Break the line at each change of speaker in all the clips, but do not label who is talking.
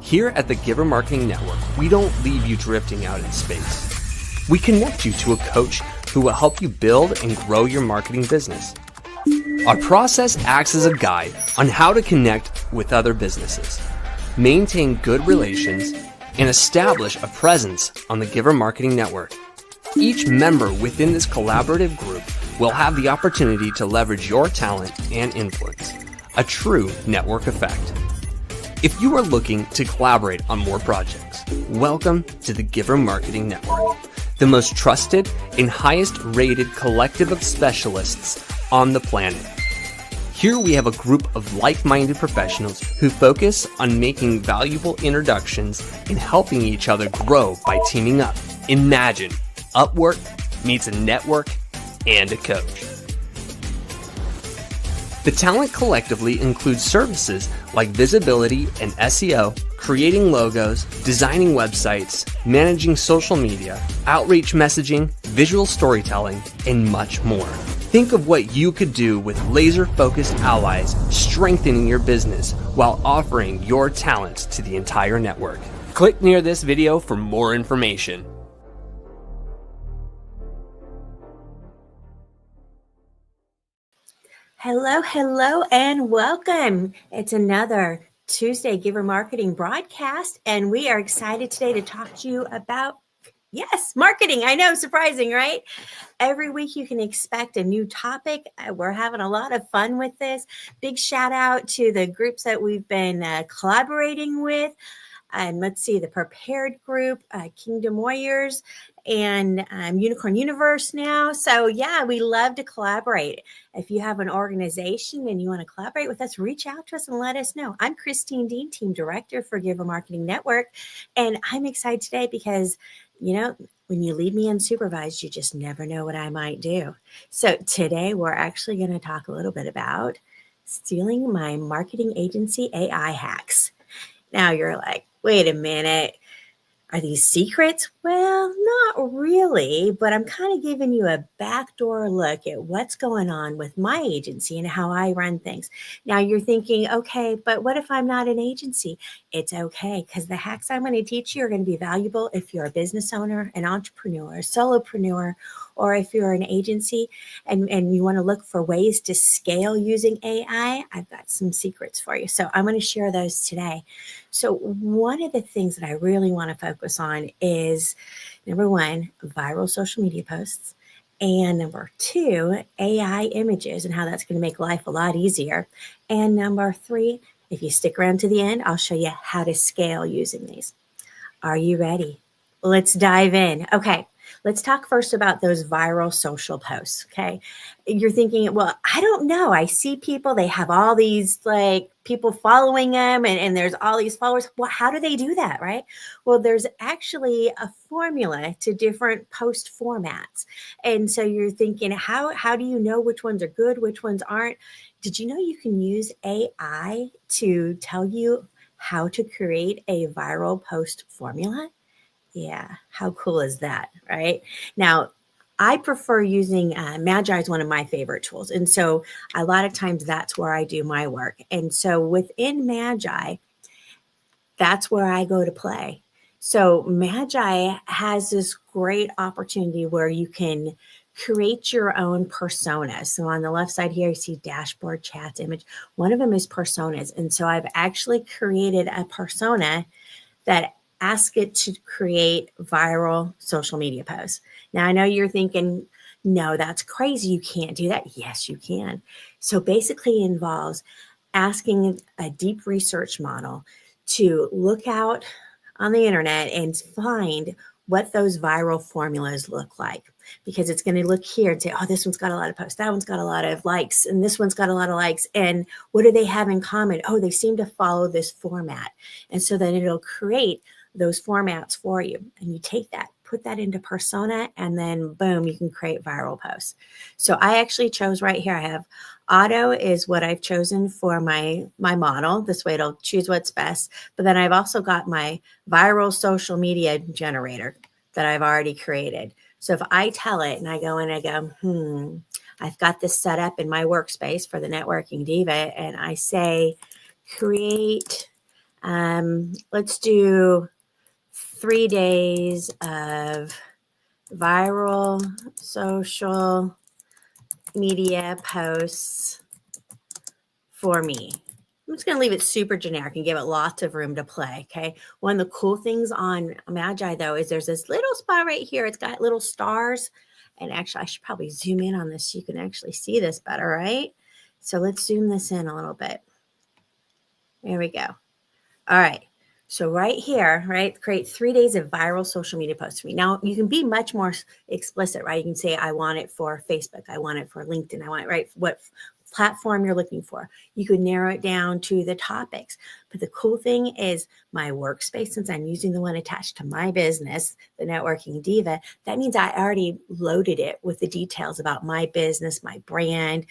Here at the Giver Marketing Network, we don't leave you drifting out in space. We connect you to a coach who will help you build and grow your marketing business. Our process acts as a guide on how to connect with other businesses, maintain good relations, and establish a presence on the Giver Marketing Network. Each member within this collaborative group will have the opportunity to leverage your talent and influence, a true network effect. If you are looking to collaborate on more projects, welcome to the Giver Marketing Network, the most trusted and highest rated collective of specialists on the planet. Here we have a group of like-minded professionals who focus on making valuable introductions and helping each other grow by teaming up. Imagine Upwork meets a network and a coach. The talent collectively includes services like visibility and SEO, creating logos, designing websites, managing social media, outreach messaging, visual storytelling, and much more. Think of what you could do with laser-focused allies strengthening your business while offering your talents to the entire network. Click near this video for more information.
Hello, and welcome. It's another Tuesday Giver Marketing broadcast, and we are excited today to talk to you about, marketing. I know, surprising, right? Every week you can expect a new topic. We're having a lot of fun with this. Big shout out to the groups that we've been collaborating with. And let's see, the Prepared Group, Kingdom Warriors, and Unicorn Universe now. So yeah, we love to collaborate. If you have an organization and you want to collaborate with us, reach out to us and let us know. I'm Deane, Team Director for Giver Marketing Network. And I'm excited today because, when you leave me unsupervised, you just never know what I might do. So today we're actually going to talk a little bit about stealing my marketing agency AI hacks. Now you're like, wait a minute, are these secrets? Well, not really, but I'm kind of giving you a backdoor look at what's going on with my agency and how I run things. Now you're thinking, okay, but what if I'm not an agency? It's okay, because the hacks I'm going to teach you are going to be valuable if you're a business owner, an entrepreneur, a solopreneur, or if you're an agency and you want to look for ways to scale using AI. I've got some secrets for you. So I'm going to share those today. So one of the things that I really want to focus on is, number one, viral social media posts. And number two, AI images and how that's going to make life a lot easier. And number three, if you stick around to the end, I'll show you how to scale using these. Are you ready? Let's dive in. Okay. Let's talk first about those viral social posts, okay? You're thinking, well, I don't know. I see people, they have all these people following them and there's all these followers. Well, how do they do that, right? Well, there's actually a formula to different post formats. And so you're thinking, how do you know which ones are good, which ones aren't? Did you know you can use AI to tell you how to create a viral post formula? Yeah, how cool is that, right? Now, I prefer using Magi is one of my favorite tools. And so a lot of times that's where I do my work. And so within Magi, that's where I go to play. So Magi has this great opportunity where you can create your own personas. So on the left side here, you see dashboard, chats, image. One of them is personas. And so I've actually created a persona that ask it to create viral social media posts. Now, I know you're thinking, no, that's crazy. You can't do that. Yes, you can. So basically it involves asking a deep research model to look out on the internet and find what those viral formulas look like, because it's going to look here and say, oh, this one's got a lot of posts, that one's got a lot of likes, and this one's got a lot of likes. And what do they have in common? Oh, they seem to follow this format. And so then it'll create those formats for you. And you take that, put that into persona, and then boom, you can create viral posts. So I actually chose right here. I have auto is what I've chosen for my model. This way it'll choose what's best. But then I've also got my viral social media generator that I've already created. So if I tell it and I go in and I go, I've got this set up in my workspace for the Networking Diva, and I say, create Let's do 3 days of viral social media posts for me. I'm just going to leave it super generic and give it lots of room to play. Okay. One of the cool things on Magi, though, is there's this little spot right here. It's got little stars. And actually, I should probably zoom in on this so you can actually see this better, right? So let's zoom this in a little bit. There we go. All right. So right here, right, create 3 days of viral social media posts for me. Now, you can be much more explicit, right? You can say, I want it for Facebook. I want it for LinkedIn. I want it, right? What platform you're looking for. You could narrow it down to the topics. But the cool thing is my workspace, since I'm using the one attached to my business, the Networking Diva, that means I already loaded it with the details about my business, my brand,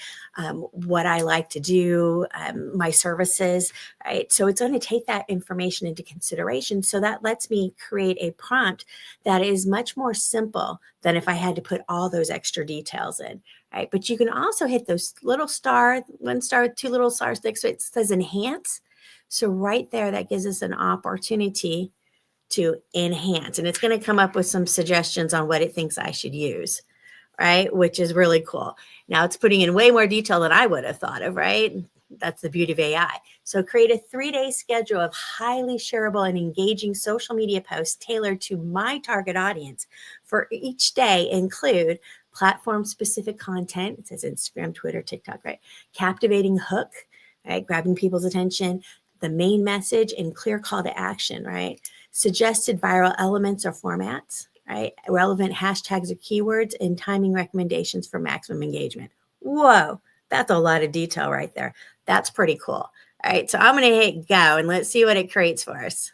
what I like to do, my services, right? So it's going to take that information into consideration. So that lets me create a prompt that is much more simple than if I had to put all those extra details in. Right. But you can also hit those little star, 1 star, 2 little stars next to it. It says enhance. So right there, that gives us an opportunity to enhance. And it's going to come up with some suggestions on what it thinks I should use. Right. Which is really cool. Now it's putting in way more detail than I would have thought of. Right. That's the beauty of AI. So create a 3-day schedule of highly shareable and engaging social media posts tailored to my target audience. For each day, include platform-specific content. It says Instagram, Twitter, TikTok, right? Captivating hook, right? Grabbing people's attention, the main message, and clear call to action, right? Suggested viral elements or formats, right? Relevant hashtags or keywords, and timing recommendations for maximum engagement. Whoa, that's a lot of detail right there. That's pretty cool. All right, so I'm going to hit go and let's see what it creates for us.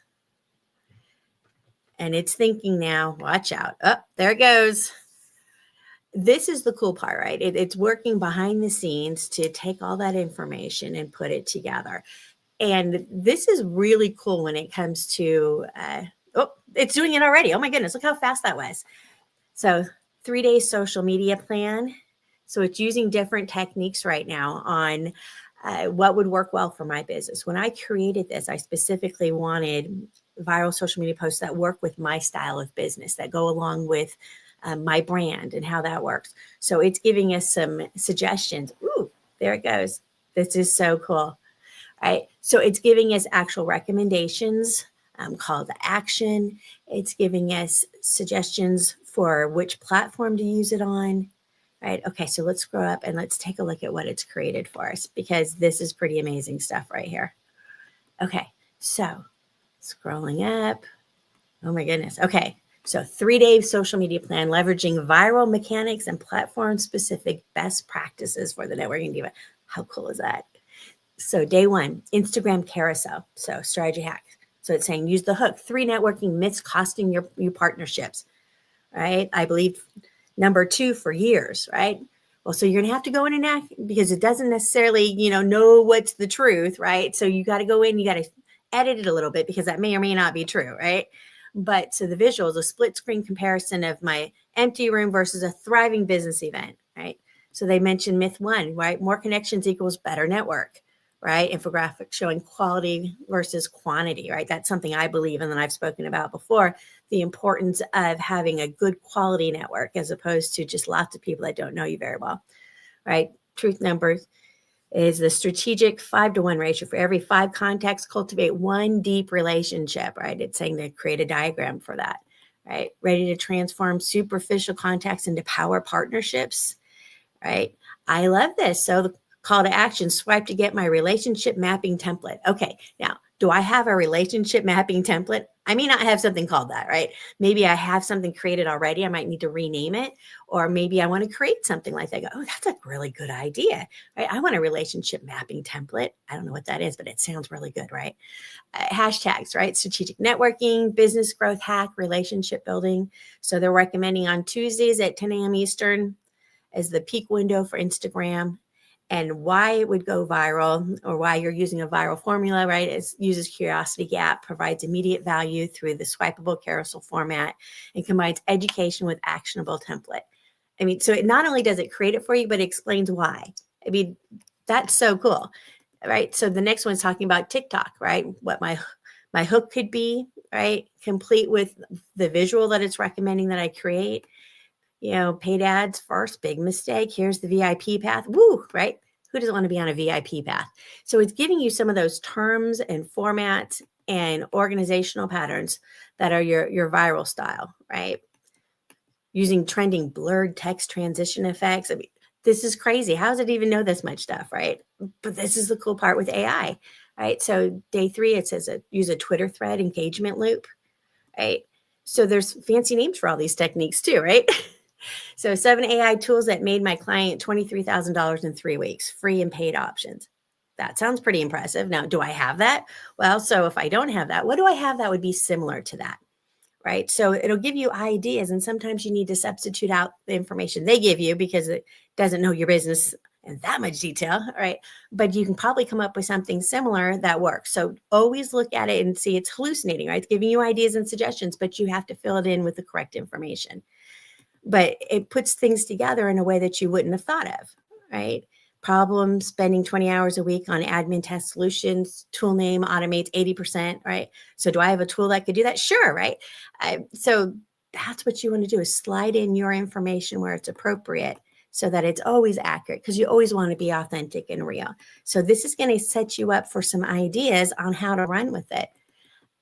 And it's thinking now, watch out. Oh, there it goes. This is the cool part, right? It's working behind the scenes to take all that information and put it together. And this is really cool when it comes to, it's doing it already. Oh my goodness, look how fast that was. So 3-day social media plan. So it's using different techniques right now on what would work well for my business. When I created this, I specifically wanted viral social media posts that work with my style of business, that go along with my brand and how that works. So it's giving us some suggestions. Ooh, there it goes. This is so cool. Right. So it's giving us actual recommendations, call to action. It's giving us suggestions for which platform to use it on. Right. Okay. So let's scroll up and let's take a look at what it's created for us, because this is pretty amazing stuff right here. Okay. So scrolling up. Oh my goodness. Okay. So 3-day social media plan, leveraging viral mechanics and platform specific best practices for the Networking Diva. How cool is that? So day 1, Instagram carousel. So strategy hack. So it's saying use the hook, 3 networking myths costing you partnerships, right? I believe number 2 for years, right? Well, so you're going to have to go in and act, because it doesn't necessarily, know what's the truth, right? So you got to go in, you got to edit it a little bit, because that may or may not be true, right? But so the visuals, a split screen comparison of my empty room versus a thriving business event, right? So they mentioned myth 1, right? More connections equals better network, right? Infographic showing quality versus quantity, right? That's something I believe in, and I've spoken about before, the importance of having a good quality network as opposed to just lots of people that don't know you very well, right? Truth numbers is the strategic 5-to-1 ratio. For every 5 contacts, cultivate 1 deep relationship, right? It's saying to create a diagram for that, right? Ready to transform superficial contacts into power partnerships, right? I love this. So the call to action, swipe to get my relationship mapping template. Okay, now, do I have a relationship mapping template? I may not have something called that, right? Maybe I have something created already. I might need to rename it, or maybe I want to create something like that. Go, oh, that's a really good idea, right? I want a relationship mapping template. I don't know what that is, but it sounds really good, right? Hashtags, right? Strategic networking, business growth hack, relationship building. So they're recommending on Tuesdays at 10 a.m. Eastern as the peak window for Instagram. And why it would go viral, or why you're using a viral formula, right? It uses curiosity gap, provides immediate value through the swipeable carousel format, and combines education with actionable template. I mean, so it not only does it create it for you, but it explains why. I mean, that's so cool, right? So the next one's talking about TikTok, right? What my My hook could be, right, complete with the visual that it's recommending that I create. Paid ads first, big mistake. Here's the VIP path. Woo, right? Who doesn't want to be on a VIP path? So it's giving you some of those terms and formats and organizational patterns that are your viral style, right? Using trending blurred text transition effects. I mean, this is crazy. How does it even know this much stuff, right? But this is the cool part with AI, right? So day 3, it says use a Twitter thread engagement loop, right? So there's fancy names for all these techniques too, right? So 7 AI tools that made my client $23,000 in 3 weeks, free and paid options. That sounds pretty impressive. Now, do I have that? Well, so if I don't have that, what do I have that would be similar to that? Right. So it'll give you ideas. And sometimes you need to substitute out the information they give you because it doesn't know your business in that much detail. Right. But you can probably come up with something similar that works. So always look at it and see it's hallucinating, right? It's giving you ideas and suggestions, but you have to fill it in with the correct information. But it puts things together in a way that you wouldn't have thought of, right? Problem, spending 20 hours a week on admin test solutions, tool name automates 80%, right? So do I have a tool that could do that? Sure, right? So that's what you want to do is slide in your information where it's appropriate so that it's always accurate because you always want to be authentic and real. So this is going to set you up for some ideas on how to run with it.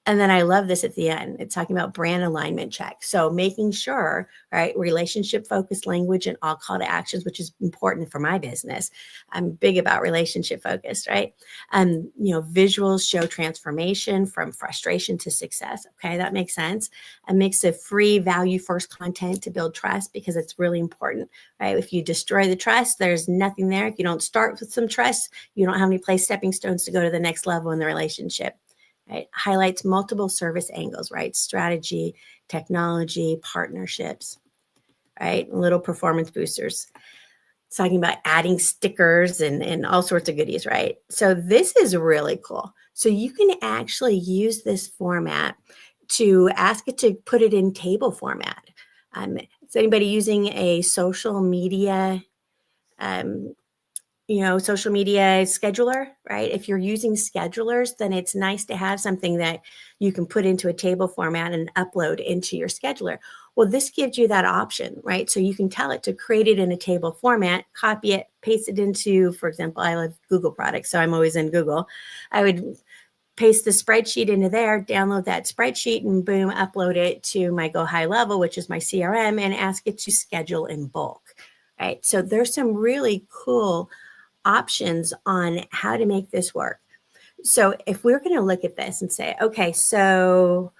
And then I love this at the end. It's talking about brand alignment check. So making sure, right, relationship focused language and all call to actions, which is important for my business. I'm big about relationship focused, right? Visuals show transformation from frustration to success. Okay, that makes sense. A mix of free value first content to build trust because it's really important, right? If you destroy the trust, there's nothing there. If you don't start with some trust, you don't have any place stepping stones to go to the next level in the relationship. Right? Highlights multiple service angles, right? Strategy, technology, partnerships, right? Little performance boosters. It's talking about adding stickers and all sorts of goodies, right? So this is really cool. So you can actually use this format to ask it to put it in table format. Is anybody using a social media social media scheduler, right? If you're using schedulers, then it's nice to have something that you can put into a table format and upload into your scheduler. Well, this gives you that option, right? So you can tell it to create it in a table format, copy it, paste it into, for example, I love Google products, so I'm always in Google. I would paste the spreadsheet into there, download that spreadsheet, and boom, upload it to my Go High Level, which is my CRM, and ask it to schedule in bulk, right? So there's some really cool options on how to make this work. So if we're going to look at this and say, okay, so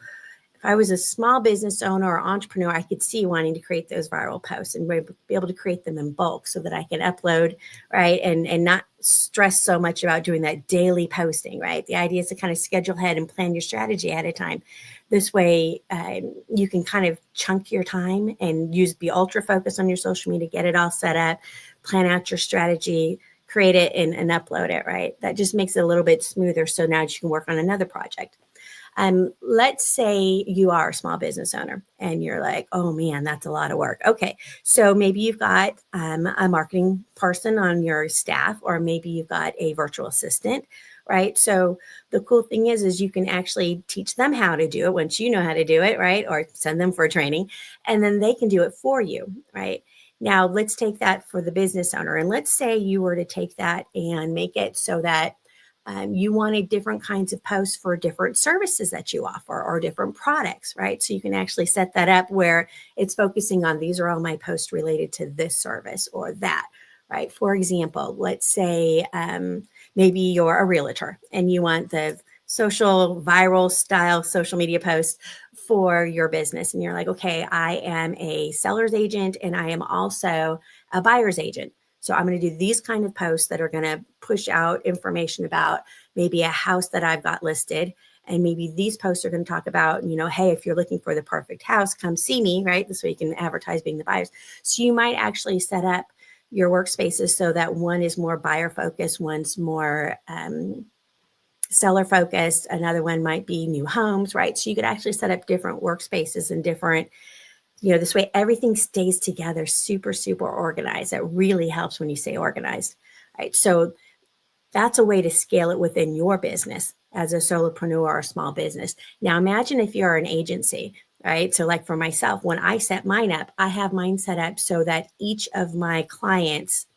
if I was a small business owner or entrepreneur, I could see wanting to create those viral posts and be able to create them in bulk so that I can upload, right? And not stress so much about doing that daily posting, right? The idea is to kind of schedule ahead and plan your strategy ahead of time. This way, you can kind of chunk your time and be ultra focused on your social media, get it all set up, plan out your strategy, create it and upload it, right? That just makes it a little bit smoother. So now you can work on another project. Let's say you are a small business owner and you're like, oh man, that's a lot of work. Okay. So maybe you've got a marketing person on your staff, or maybe you've got a virtual assistant, right? So the cool thing is you can actually teach them how to do it once you know how to do it, right? Or send them for training, and then they can do it for you, right? Now, let's take that for the business owner. And let's say you were to take that and make it so that you wanted different kinds of posts for different services that you offer or different products, right? So you can actually set that up where it's focusing on these are all my posts related to this service or that, right? For example, let's say maybe you're a realtor and you want the social viral style social media posts for your business. And you're like, okay, I am a seller's agent and I am also a buyer's agent. So I'm going to do these kind of posts that are going to push out information about maybe a house that I've got listed. And maybe these posts are going to talk about, hey, if you're looking for the perfect house, come see me, right? This way you can advertise being the buyers. So you might actually set up your workspaces so that one is more buyer focused, one's more seller focused. Another one might be new homes, right? So you could actually set up different workspaces and different, this way everything stays together super, super organized. That really helps when you say organized, right? So That's a way to scale it within your business as a solopreneur or a small business. Now, imagine if you're an agency, right? So, like for myself, when I set mine up, I have mine set up so that each of my clients,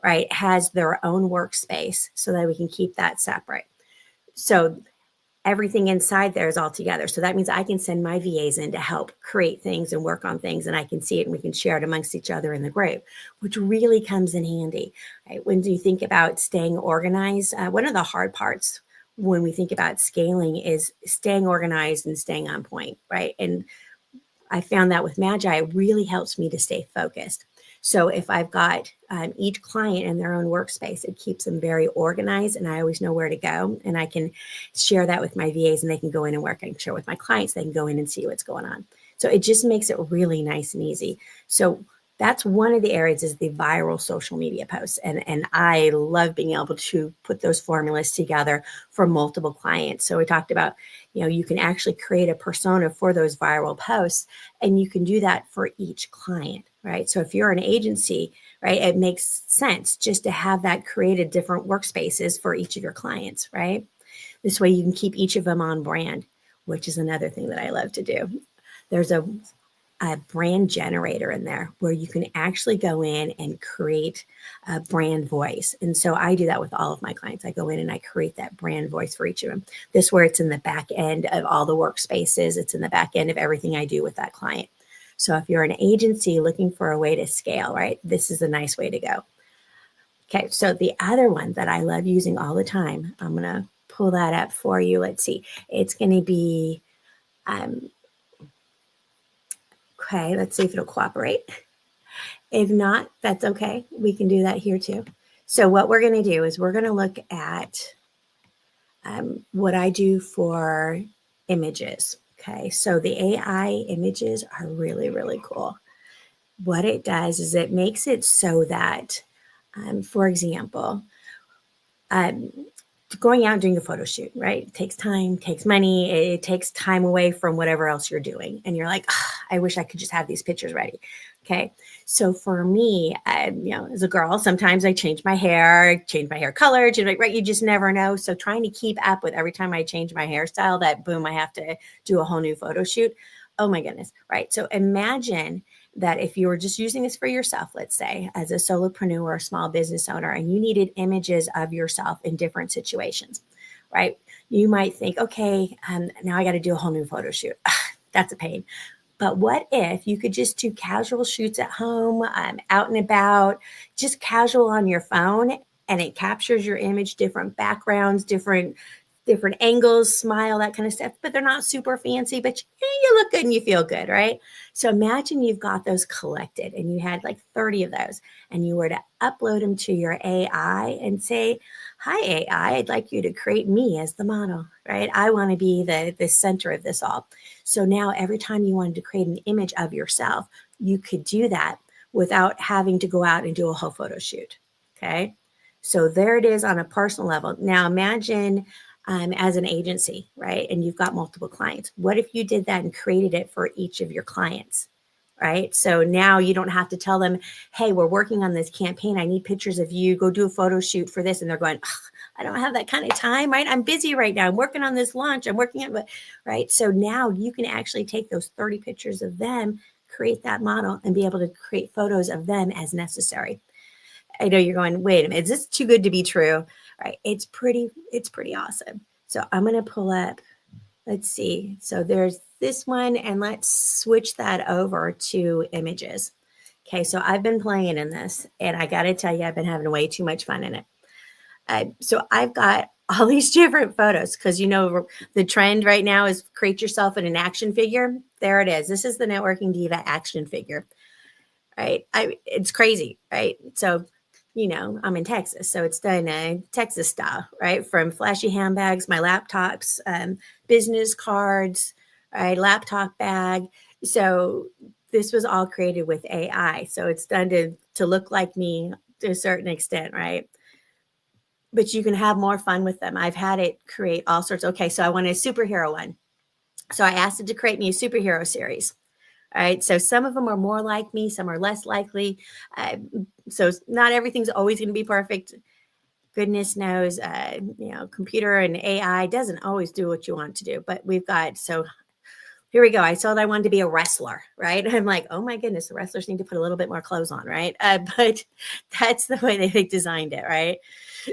right, has their own workspace so that we can keep that separate. So, everything inside there is all together. So that means I can send my VAs in to help create things and work on things, and I can see it and we can share it amongst each other in the group, which really comes in handy. Right? When you think about staying organized, one of the hard parts when we think about scaling is staying organized and staying on point, right? And I found that with Magi, it really helps me to stay focused. So if I've got each client in their own workspace, it keeps them very organized, and I always know where to go. And I can share that with my VAs, and they can go in and work. I can share with my clients; they can go in and see what's going on. So it just makes it really nice and easy. So that's one of the areas, is the viral social media posts. And I love being able to put those formulas together for multiple clients. So we talked about, you can actually create a persona for those viral posts, and you can do that for each client, right? So if you're an agency, right, it makes sense just to have that created different workspaces for each of your clients, right? This way you can keep each of them on brand, which is another thing that I love to do. There's a brand generator in there where you can actually go in and create a brand voice. And so I do that with all of my clients. I go in and I create that brand voice for each of them. This where it's in the back end of all the workspaces. It's in the back end of everything I do with that client. So if you're an agency looking for a way to scale, right, this is a nice way to go. Okay, so the other one that I love using all the time, I'm going to pull that up for you. Let's see. It's going to be okay, let's see if it'll cooperate. If not, that's okay. We can do that here too. So what we're going to do is we're going to look at what I do for images. Okay, so the AI images are really, really cool. What it does is it makes it so that, for example, going out and doing a photo shoot, right? It takes time, takes money, it takes time away from whatever else you're doing. And you're like, I wish I could just have these pictures ready. Okay. So for me, as a girl, sometimes I change my hair color, right? You just never know. So trying to keep up with every time I change my hairstyle, that boom, I have to do a whole new photo shoot. Oh my goodness. Right. So imagine that if you were just using this for yourself, let's say as a solopreneur or a small business owner, and you needed images of yourself in different situations, right? You might think, okay, now I got to do a whole new photo shoot. That's a pain. But what if you could just do casual shoots at home, out and about, just casual on your phone, and it captures your image, different backgrounds, different angles, smile, that kind of stuff, but they're not super fancy, but you look good and you feel good, right? So imagine you've got those collected and you had like 30 of those, and you were to upload them to your AI and say, hi, AI, I'd like you to create me as the model, right? I want to be the center of this all. So now every time you wanted to create an image of yourself, you could do that without having to go out and do a whole photo shoot, okay? So there it is on a personal level. Now imagine as an agency, right? And you've got multiple clients. What if you did that and created it for each of your clients, right? So now you don't have to tell them, hey, we're working on this campaign. I need pictures of you. Go do a photo shoot for this. And they're going, I don't have that kind of time, right? I'm busy right now. I'm working on this launch. I'm working on it, right? So now you can actually take those 30 pictures of them, create that model, and be able to create photos of them as necessary. I know you're going, wait a minute, is this too good to be true? Right. It's pretty awesome. So I'm going to pull up, let's see. So there's this one, and let's switch that over to images. Okay. So I've been playing in this, and I got to tell you, I've been having way too much fun in it. So I've got all these different photos because, the trend right now is create yourself in an action figure. There it is. This is the Networking Diva action figure. Right. It's crazy. Right. So I'm in Texas, so it's done Texas style, right? From flashy handbags, my laptops, business cards, right? Laptop bag. So this was all created with AI. So it's done to look like me to a certain extent, right? But you can have more fun with them. I've had it create all sorts. Okay, so I want a superhero one. So I asked it to create me a superhero series. All right. So some of them are more like me, some are less likely. So not everything's always going to be perfect. goodness knows, computer and AI doesn't always do what you want to do, but we've got, so here we go. I told I wanted to be a wrestler, right? I'm like, oh my goodness, the wrestlers need to put a little bit more clothes on, right? But that's the way they designed it, right?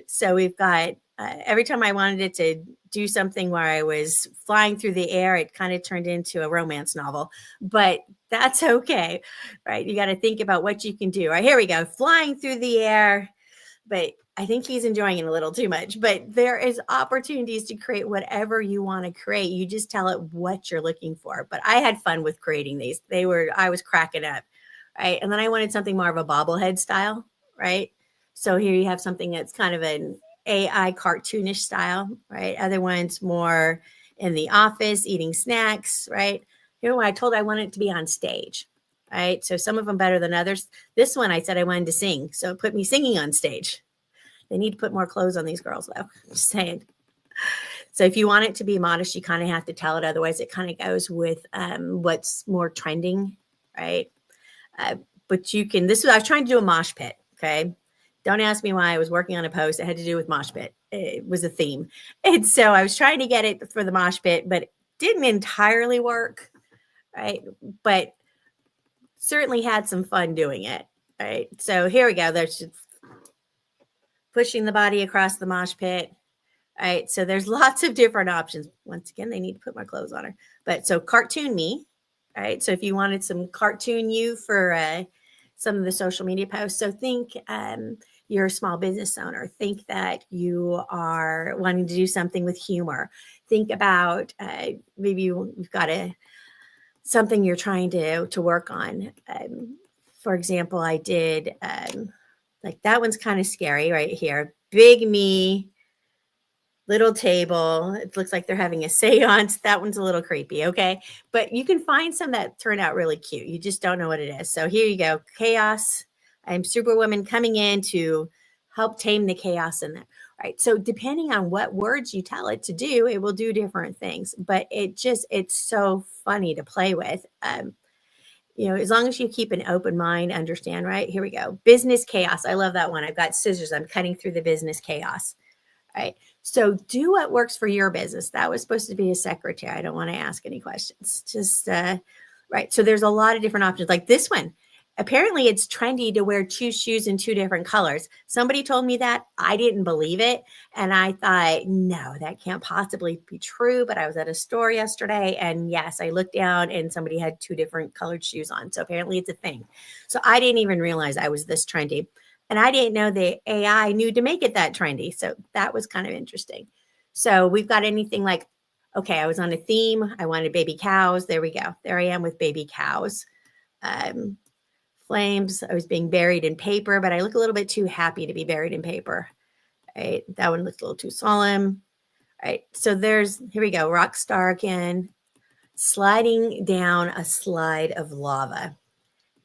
So we've got, every time I wanted it to do something where I was flying through the air, it kind of turned into a romance novel, but that's okay, right? You got to think about what you can do. All right, here we go. Flying through the air, but I think he's enjoying it a little too much. But there is opportunities to create whatever you want to create. You just tell it what you're looking for. But I had fun with creating these. I was cracking up, right? And then I wanted something more of a bobblehead style, right? So here you have something that's kind of an AI cartoonish style, right? Other ones more in the office, eating snacks, right? Here I told I wanted it to be on stage, right? So some of them better than others. This one I said I wanted to sing, so it put me singing on stage. They need to put more clothes on these girls, though. Just saying. So if you want it to be modest, you kind of have to tell it. Otherwise, it kind of goes with what's more trending, right? But you can. I was trying to do a mosh pit. Okay, don't ask me why I was working on a post. It had to do with mosh pit. It was a theme, and so I was trying to get it for the mosh pit, but it didn't entirely work, right? But certainly had some fun doing it, right? So here we go. There's pushing the body across the mosh pit. All right. So there's lots of different options. Once again, they need to put my clothes on her. But so cartoon me. All right. So if you wanted some cartoon you for some of the social media posts. So think you're a small business owner. Think that you are wanting to do something with humor. Think about maybe you've got something you're trying to work on. For example, I did like that one's kind of scary right here. Big me, little table. It looks like they're having a seance. That one's a little creepy. Okay. But you can find some that turn out really cute. You just don't know what it is. So here you go. Chaos. I'm Superwoman coming in to help tame the chaos in that. Right. So depending on what words you tell it to do, it will do different things. But it's so funny to play with. As long as you keep an open mind, understand, right? Here we go. Business chaos. I love that one. I've got scissors. I'm cutting through the business chaos. Right. So do what works for your business. That was supposed to be a secretary. I don't want to ask any questions. Just right. So there's a lot of different options like this one. Apparently it's trendy to wear 2 shoes in 2 different colors. Somebody told me that. I didn't believe it. And I thought, no, that can't possibly be true. But I was at a store yesterday and yes, I looked down and somebody had 2 different colored shoes on. So apparently it's a thing. So I didn't even realize I was this trendy. And I didn't know the AI knew to make it that trendy. So that was kind of interesting. So we've got anything like, okay, I was on a theme. I wanted baby cows. There we go. There I am with baby cows. Flames. I was being buried in paper, but I look a little bit too happy to be buried in paper. Right. That one looks a little too solemn. Right. So here we go. Rock star again. Sliding down a slide of lava.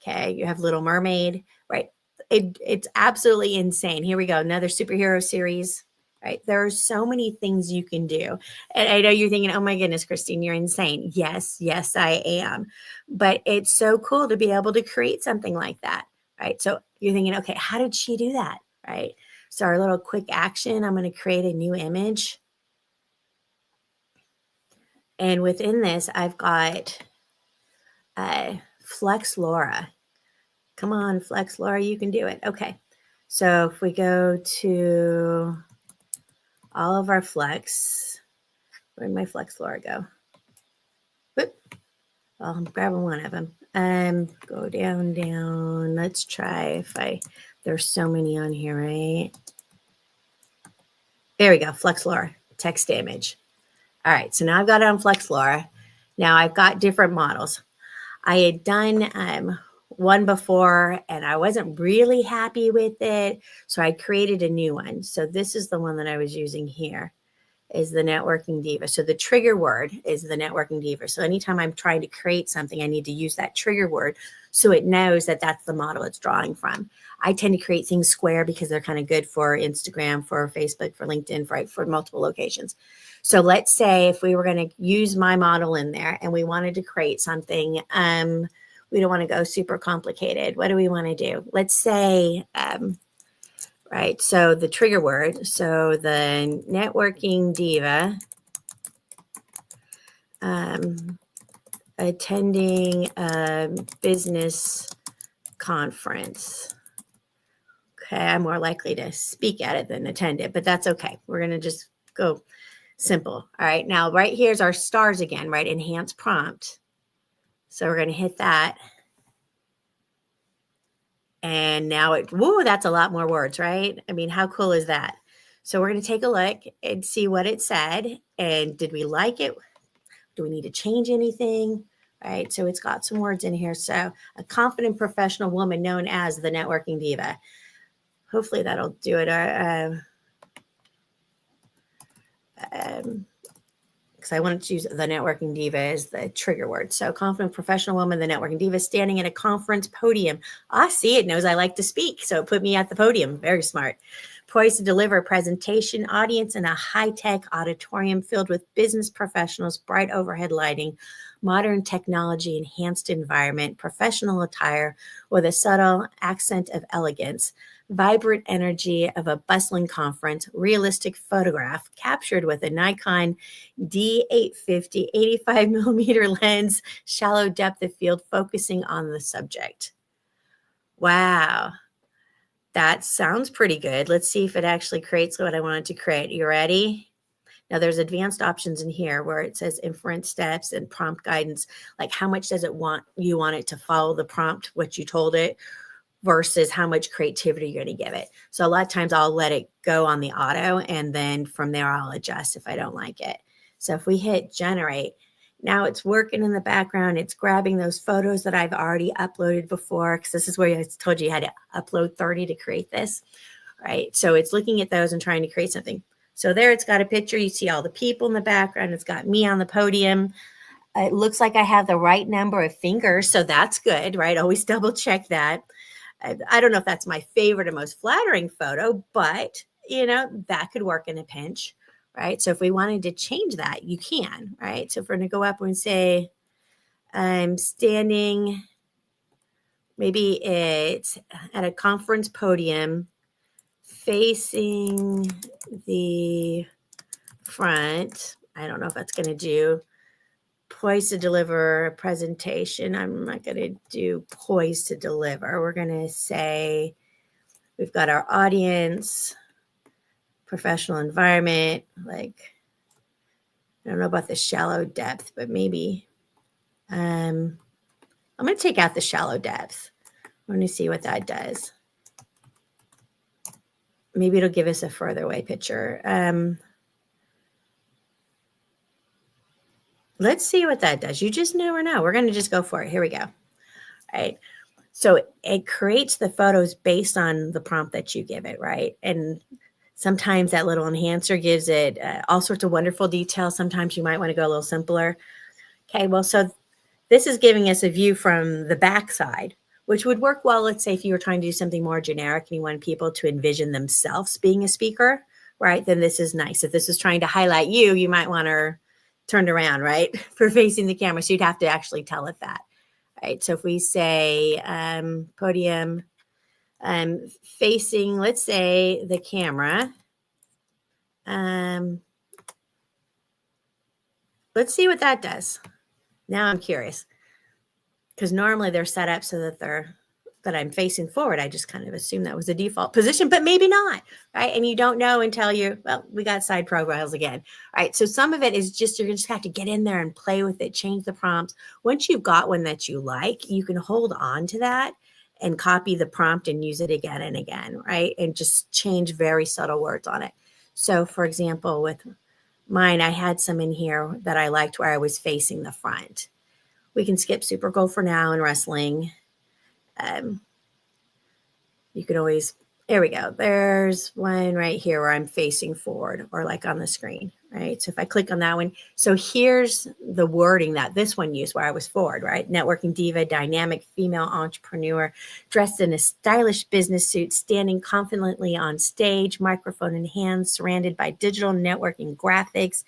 Okay. You have Little Mermaid. Right. It's absolutely insane. Here we go. Another superhero series. Right. There are so many things you can do. And I know you're thinking, oh my goodness, Christine, you're insane. Yes, I am. But it's so cool to be able to create something like that. Right. So you're thinking, okay, how did she do that? Right. So our little quick action, I'm going to create a new image. And within this, I've got Flex Laura. Come on, Flex Laura, you can do it. Okay. So if we go to all of our flex, where'd my Flex Laura go? Whoop. Well, I'm grabbing one of them. Go down. Let's try there's so many on here, right? There we go. Flex Laura, text image. All right. So now I've got it on Flex Laura. Now I've got different models. I had done one before and I wasn't really happy with it. So I created a new one. So this is the one that I was using here is the networking diva. So the trigger word is the networking diva. So anytime I'm trying to create something, I need to use that trigger word so it knows that that's the model it's drawing from. I tend to create things square because they're kind of good for Instagram, for Facebook, for LinkedIn, for multiple locations. So let's say if we were going to use my model in there and we wanted to create something, we don't want to go super complicated. What do we want to do? Let's say, right? So the trigger word, so the networking diva attending a business conference. Okay, I'm more likely to speak at it than attend it, but that's okay. We're going to just go simple. All right, now right here's our stars again, right? Enhance prompt. So we're going to hit that. And now that's a lot more words, right? I mean, how cool is that? So we're going to take a look and see what it said. And did we like it? Do we need to change anything? All right, so it's got some words in here. So a confident professional woman known as the networking diva. Hopefully that'll do it. Because I wanted to use the networking diva as the trigger word. So confident professional woman, the networking diva, standing at a conference podium. See, it knows I like to speak, so it put me at the podium. Very smart. Poised to deliver a presentation audience in a high-tech auditorium filled with business professionals, bright overhead lighting, modern technology, enhanced environment, professional attire with a subtle accent of elegance, vibrant energy of a bustling conference, realistic photograph captured with a Nikon D850 85 millimeter lens, shallow depth of field focusing on the subject. Wow. That sounds pretty good. Let's see if it actually creates what I wanted to create. You ready? Now there's advanced options in here where it says inference steps and prompt guidance. Like how much does it want it to follow the prompt, what you told it, versus how much creativity you're going to give it. So a lot of times I'll let it go on the auto, and then from there I'll adjust if I don't like it. So if we hit generate, now it's working in the background. It's grabbing those photos that I've already uploaded before, because this is where I told you had to upload 30 to create this, right? So it's looking at those and trying to create something. So there it's got a picture. You see all the people in the background. It's got me on the podium. It looks like I have the right number of fingers, so that's good, right? Always double check that. I don't know if that's my favorite or most flattering photo, but that could work in a pinch, right? So if we wanted to change that, you can, right? So if we're going to go up and say, I'm standing, maybe it's at a conference podium facing the front. I don't know if that's going to do. Poised to deliver a presentation. I'm not going to do poised to deliver. We're going to say we've got our audience, professional environment. Like, I don't know about the shallow depth, but maybe I'm going to take out the shallow depth. I'm going to see what that does. Maybe it'll give us a further away picture. Let's see what that does. You just never know. We're going to just go for it. Here we go. All right. So it creates the photos based on the prompt that you give it, right? And sometimes that little enhancer gives it all sorts of wonderful details. Sometimes you might want to go a little simpler. Okay, well, so this is giving us a view from the backside, which would work well, let's say, if you were trying to do something more generic and you want people to envision themselves being a speaker, right? Then this is nice. If this is trying to highlight you, you might want to turn around, right, for facing the camera. So you'd have to actually tell it that. Right, so if we say podium facing, let's say, the camera, let's see what that does. Now I'm curious, because normally they're set up so that I'm facing forward. I just kind of assume that was the default position, but maybe not, right? And you don't know until we got side profiles again, right? So some of it is just, you're just have to get in there and play with it, change the prompts. Once you've got one that you like, you can hold on to that and copy the prompt and use it again and again, right? And just change very subtle words on it. So for example, with mine, I had some in here that I liked where I was facing the front. We can skip super goal for now and wrestling. You can always, there we go. There's one right here where I'm facing forward, or like on the screen, right? So if I click on that one, so here's the wording that this one used where I was forward, right? Networking diva, dynamic female entrepreneur, dressed in a stylish business suit, standing confidently on stage, microphone in hand, surrounded by digital networking graphics,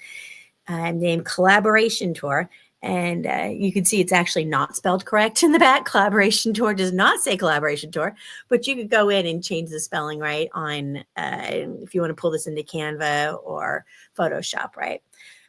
named Collaboration Tour. And you can see it's actually not spelled correct in the back. Collaboration tour does not say collaboration tour, but you could go in and change the spelling, right, on if you want to pull this into Canva or Photoshop, right?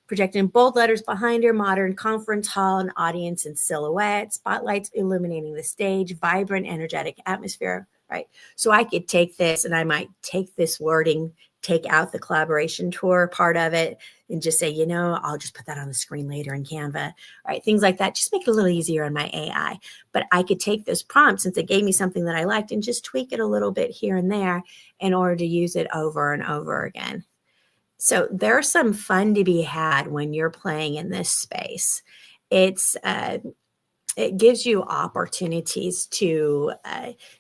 Projected in bold letters behind her, modern conference hall, an audience in silhouette, spotlights illuminating the stage, vibrant, energetic atmosphere, right? So I could take this and I might take this wording, take out the collaboration tour part of it, and just say, I'll just put that on the screen later in Canva, right? Things like that. Just make it a little easier on my AI. But I could take this prompt, since it gave me something that I liked, and just tweak it a little bit here and there in order to use it over and over again. So there's some fun to be had when you're playing in this space. It gives you opportunities to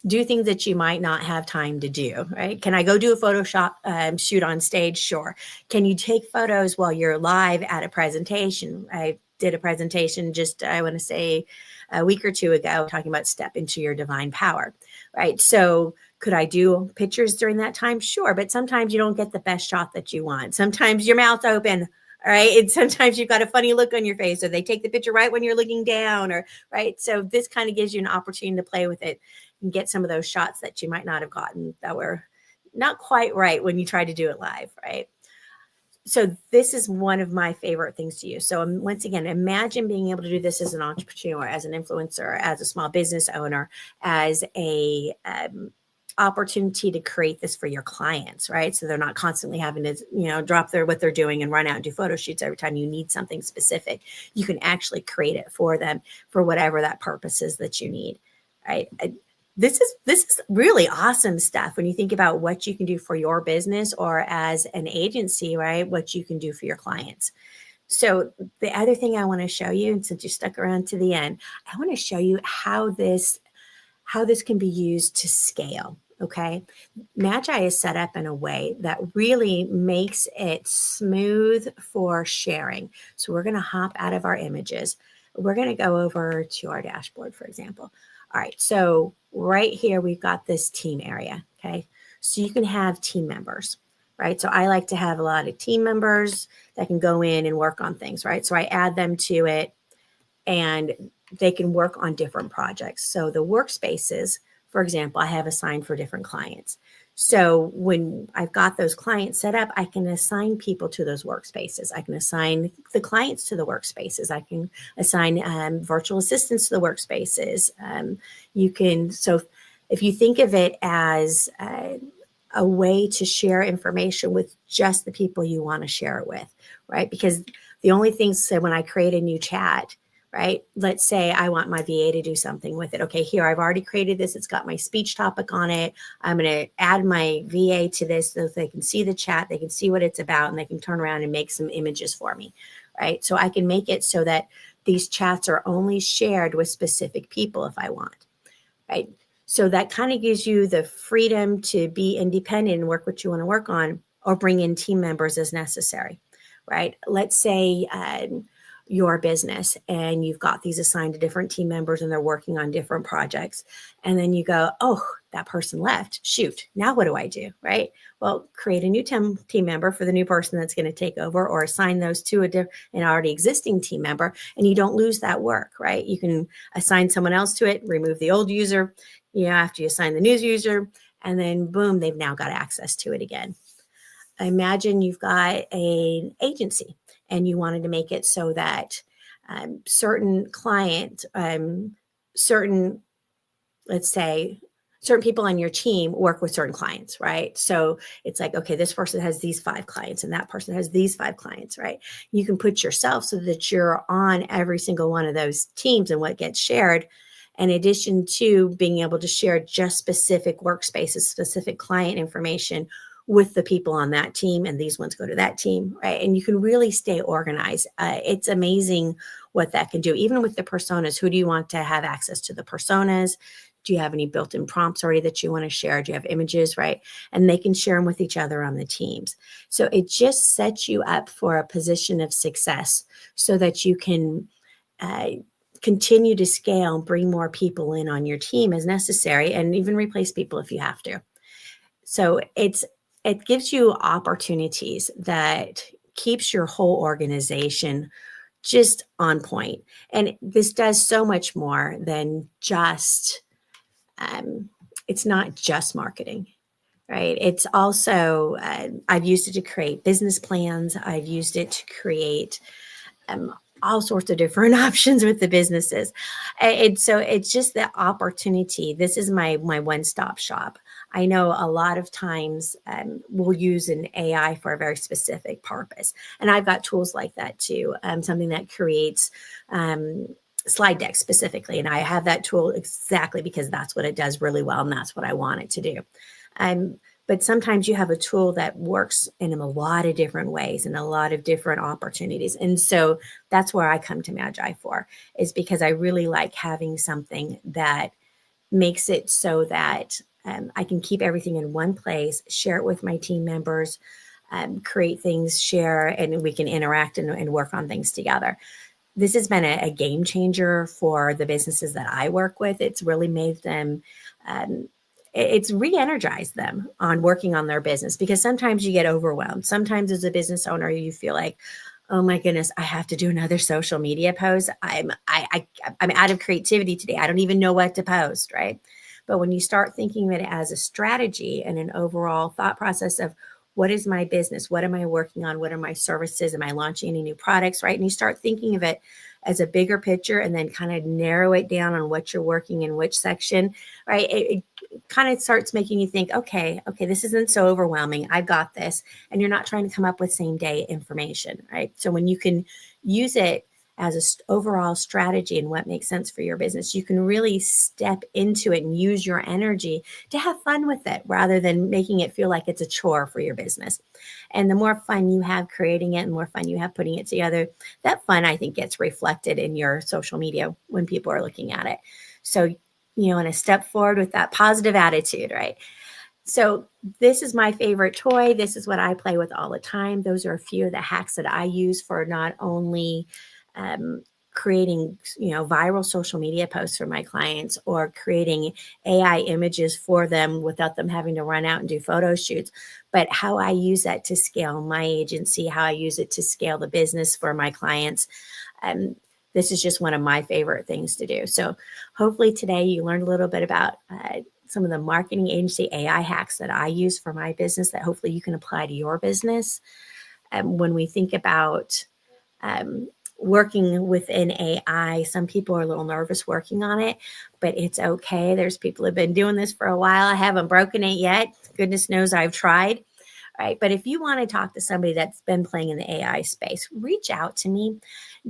do things that you might not have time to do, right? Can I go do a Photoshop shoot on stage? Sure. Can you take photos while you're live at a presentation? I did a presentation just, I want to say, a week or two ago, talking about step into your divine power, right? So could I do pictures during that time? Sure. But sometimes you don't get the best shot that you want. Sometimes your mouth's open. All right. And sometimes you've got a funny look on your face, or they take the picture right when you're looking down, or right. So this kind of gives you an opportunity to play with it and get some of those shots that you might not have gotten that were not quite right when you try to do it live. Right. So this is one of my favorite things to use. So once again, imagine being able to do this as an entrepreneur, as an influencer, as a small business owner, as a opportunity to create this for your clients, right? So they're not constantly having to, drop what they're doing and run out and do photo shoots every time you need something specific. You can actually create it for them for whatever that purpose is that you need, right? This is really awesome stuff when you think about what you can do for your business or as an agency, right? What you can do for your clients. So the other thing I want to show you, and since you stuck around to the end, I want to show you how this can be used to scale. Okay. Magi is set up in a way that really makes it smooth for sharing. So we're going to hop out of our images. We're going to go over to our dashboard, for example. All right. So right here, we've got this team area. Okay. So you can have team members, right? So I like to have a lot of team members that can go in and work on things, right? So I add them to it and they can work on different projects. So the workspaces, for example, I have assigned for different clients. So when I've got those clients set up, I can assign people to those workspaces. I can assign the clients to the workspaces. I can assign virtual assistants to the workspaces. So if you think of it as a way to share information with just the people you want to share it with, right? Because the only things, so when I create a new chat, right? Let's say I want my VA to do something with it. Okay, here, I've already created this. It's got my speech topic on it. I'm going to add my VA to this so they can see the chat, they can see what it's about, and they can turn around and make some images for me, right? So I can make it so that these chats are only shared with specific people if I want, right? So that kind of gives you the freedom to be independent and work what you want to work on, or bring in team members as necessary, right? Let's say your business and you've got these assigned to different team members and they're working on different projects. And then you go, oh, that person left. Shoot. Now what do I do? Right? Well, create a new team member for the new person that's going to take over, or assign those to an already existing team member, and you don't lose that work, right? You can assign someone else to it, remove the old user, after you assign the new user, and then boom, they've now got access to it again. Imagine you've got an agency and you wanted to make it so that certain people on your team work with certain clients, right? So it's like, okay, this person has these 5 clients and that person has these 5 clients, right? You can put yourself so that you're on every single one of those teams and what gets shared, in addition to being able to share just specific workspaces, specific client information with the people on that team, and these ones go to that team, right? And you can really stay organized. It's amazing what that can do. Even with the personas, who do you want to have access to the personas? Do you have any built-in prompts already that you want to share? Do you have images, right? And they can share them with each other on the teams. So it just sets you up for a position of success so that you can continue to scale and bring more people in on your team as necessary, and even replace people if you have to. So it gives you opportunities that keeps your whole organization just on point. And this does so much more than just, it's not just marketing, right? It's also, I've used it to create business plans. I've used it to create all sorts of different options with the businesses. And so it's just the opportunity. This is my one-stop shop. I know a lot of times we'll use an AI for a very specific purpose. And I've got tools like that too. Something that creates slide decks specifically. And I have that tool exactly because that's what it does really well. And that's what I want it to do. But sometimes you have a tool that works in a lot of different ways and a lot of different opportunities. And so that's where I come to Magi for, is because I really like having something that makes it so that I can keep everything in one place, share it with my team members, create things, share, and we can interact and work on things together. This has been a game changer for the businesses that I work with. It's really made them it's re-energized them on working on their business, because sometimes you get overwhelmed. Sometimes as a business owner, you feel like, oh my goodness, I have to do another social media post. I'm out of creativity today. I don't even know what to post, right? But when you start thinking of it as a strategy and an overall thought process of what is my business? What am I working on? What are my services? Am I launching any new products, right? And you start thinking of it as a bigger picture and then kind of narrow it down on what you're working in which section, right? It kind of starts making you think, okay, this isn't so overwhelming. I got this. And you're not trying to come up with same day information, right? So when you can use it as an overall strategy and what makes sense for your business, you can really step into it and use your energy to have fun with it rather than making it feel like it's a chore for your business. And the more fun you have creating it and more fun you have putting it together, that fun, I think, gets reflected in your social media when people are looking at it. So, you want to step forward with that positive attitude, right? So this is my favorite toy. This is what I play with all the time. Those are a few of the hacks that I use for not only creating, viral social media posts for my clients or creating AI images for them without them having to run out and do photo shoots, but how I use that to scale my agency, how I use it to scale the business for my clients. This is just one of my favorite things to do. So hopefully today you learned a little bit about some of the marketing agency AI hacks that I use for my business that hopefully you can apply to your business. When we think about working within AI, some people are a little nervous working on it, but it's okay. There's people who have been doing this for a while. I haven't broken it yet. Goodness knows I've tried. Right. But if you want to talk to somebody that's been playing in the AI space, reach out to me,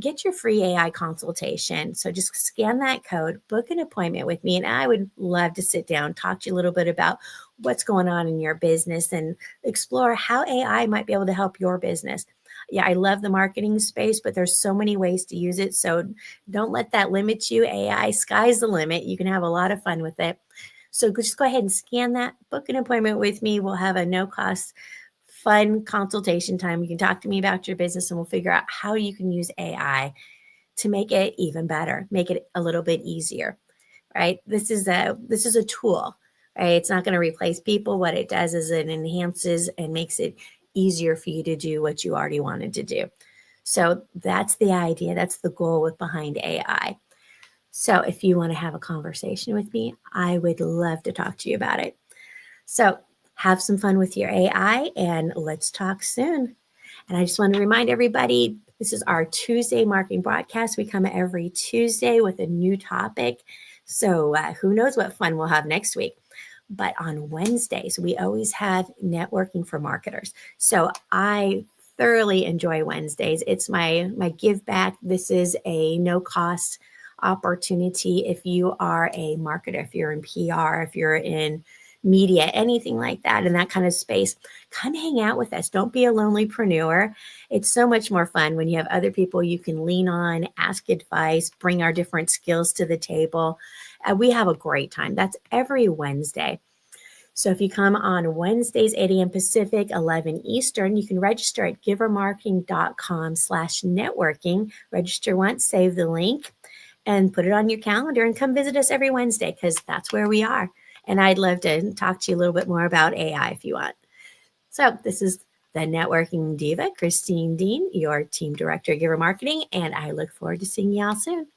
get your free AI consultation. So just scan that code, book an appointment with me, and I would love to sit down, talk to you a little bit about what's going on in your business and explore how AI might be able to help your business. Yeah, I love the marketing space, but there's so many ways to use it. So don't let that limit you. AI, sky's the limit. You can have a lot of fun with it. So just go ahead and scan that, book an appointment with me. We'll have a no-cost, fun consultation time. You can talk to me about your business and we'll figure out how you can use AI to make it even better, make it a little bit easier, right? This is a tool, right? It's not going to replace people. What it does is it enhances and makes it easier for you to do what you already wanted to do. So that's the idea. That's the goal behind AI. So if you want to have a conversation with me, I would love to talk to you about it. So have some fun with your AI and let's talk soon. And I just want to remind everybody, this is our Tuesday marketing broadcast. We come every Tuesday with a new topic. So who knows what fun we'll have next week. But on Wednesdays, we always have networking for marketers. So I thoroughly enjoy Wednesdays. It's my give back. This is a no cost opportunity. If you are a marketer, if you're in PR, if you're in media, anything like that, in that kind of space, come hang out with us. Don't be a lonelypreneur. It's so much more fun when you have other people you can lean on, ask advice, bring our different skills to the table. We have a great time. That's every Wednesday. So if you come on Wednesdays, 8 a.m. Pacific, 11 Eastern, you can register at givermarketing.com/networking. Register once, save the link, and put it on your calendar and come visit us every Wednesday because that's where we are. And I'd love to talk to you a little bit more about AI if you want. So this is the networking diva, Christine Deane, your team director of Giver Marketing. And I look forward to seeing y'all soon.